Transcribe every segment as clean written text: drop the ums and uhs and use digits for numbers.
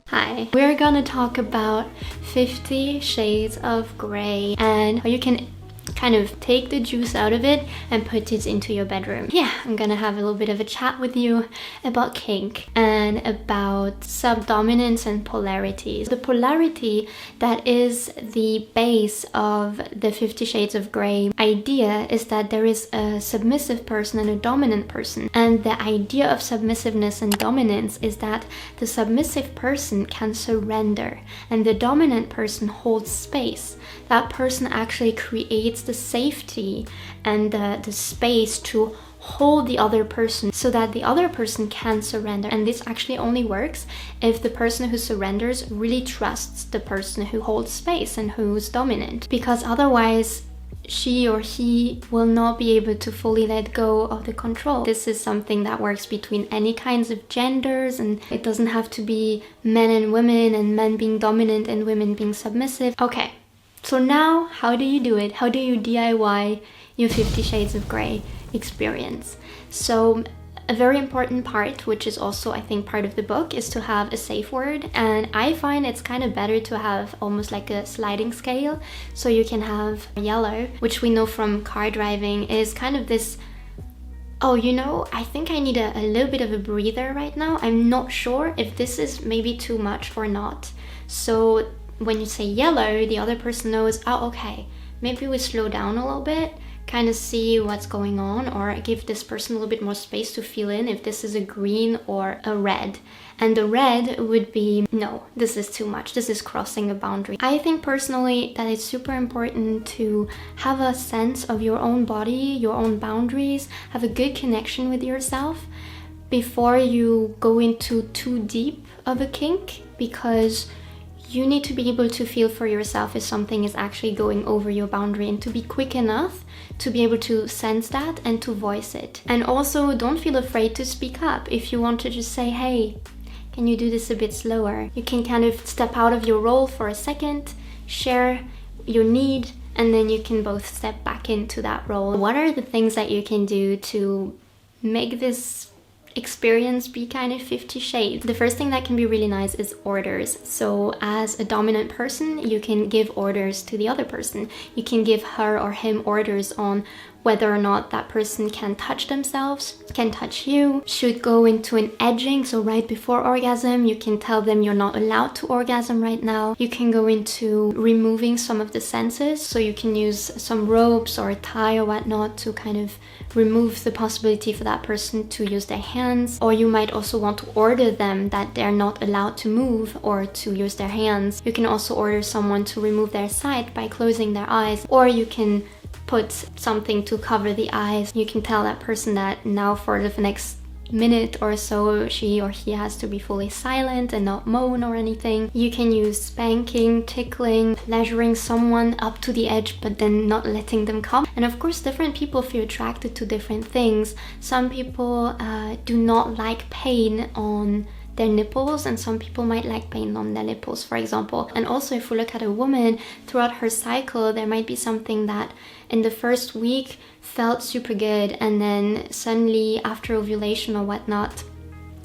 Hi, we're gonna talk about 50 Shades of Grey and how you can kind of take the juice out of it and put it into your bedroom. Yeah, I'm gonna have a little bit of a chat with you about kink and about subdominance and polarities. The polarity that is the base of the 50 Shades of Grey idea is that there is a submissive person and a dominant person. And the idea of submissiveness and dominance is that the submissive person can surrender and the dominant person holds space. That person actually creates the safety and the space to hold the other person so that the other person can surrender. And this actually only works if the person who surrenders really trusts the person who holds space and who's dominant, because otherwise she or he will not be able to fully let go of the control. This is something that works between any kinds of genders, and it doesn't have to be men and women and men being dominant and women being submissive. Okay, so now how do you do it? How do you DIY your 50 Shades of Grey experience? So a very important part, which is also I think part of the book, is to have a safe word. And I find it's kind of better to have almost like a sliding scale. So you can have yellow, which we know from car driving is kind of this, oh, you know, I think I need a little bit of a breather right now. I'm not sure if this is maybe too much or not. So when you say yellow, the other person knows, oh, okay, maybe we slow down a little bit, kind of see what's going on, or give this person a little bit more space to feel in if this is a green or a red. And the red would be, no, this is too much, this is crossing a boundary. I think personally that it's super important to have a sense of your own body, your own boundaries, have a good connection with yourself before you go into too deep of a kink, because you need to be able to feel for yourself if something is actually going over your boundary, and to be quick enough to be able to sense that and to voice it. And also don't feel afraid to speak up. If you want to just say, hey, can you do this a bit slower? You can kind of step out of your role for a second, share your need, and then you can both step back into that role. What are the things that you can do to make this experience be kind of 50 shades? The first thing that can be really nice is orders. So as a dominant person, you can give orders to the other person. You can give her or him orders on whether or not that person can touch themselves, can touch you, should go into an edging. So right before orgasm, you can tell them you're not allowed to orgasm right now. You can go into removing some of the senses. So you can use some ropes or a tie or whatnot to kind of remove the possibility for that person to use their hands. Or you might also want to order them that they're not allowed to move or to use their hands. You can also order someone to remove their sight by closing their eyes, or you can put something to cover the eyes. You can tell that person that now for the next minute or so she or he has to be fully silent and not moan or anything. You can use spanking, tickling, pleasuring someone up to the edge but then not letting them come. And of course different people feel attracted to different things. Some people do not like pain on their nipples, and some people might like pain on their nipples, for example. And also if we look at a woman throughout her cycle, there might be something that in the first week felt super good, and then suddenly after ovulation or whatnot,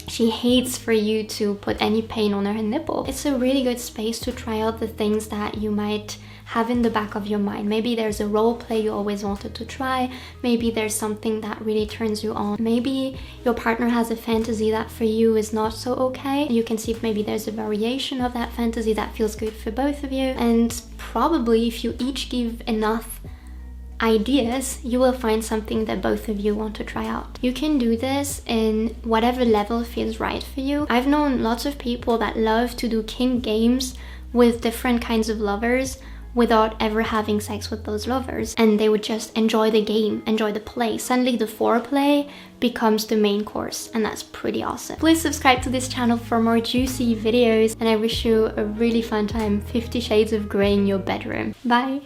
she hates for you to put any pain on her nipple. It's a really good space to try out the things that you might have in the back of your mind. Maybe there's a role play you always wanted to try. Maybe there's something that really turns you on. Maybe your partner has a fantasy that for you is not so okay. You can see if maybe there's a variation of that fantasy that feels good for both of you. And probably if you each give enough ideas, you will find something that both of you want to try out. You can do this in whatever level feels right for you. I've known lots of people that love to do kink games with different kinds of lovers without ever having sex with those lovers, and they would just enjoy the game, enjoy the play. Suddenly the foreplay becomes the main course, and that's pretty awesome. Please subscribe to this channel for more juicy videos, and I wish you a really fun time 50 Shades of Grey in your bedroom. Bye!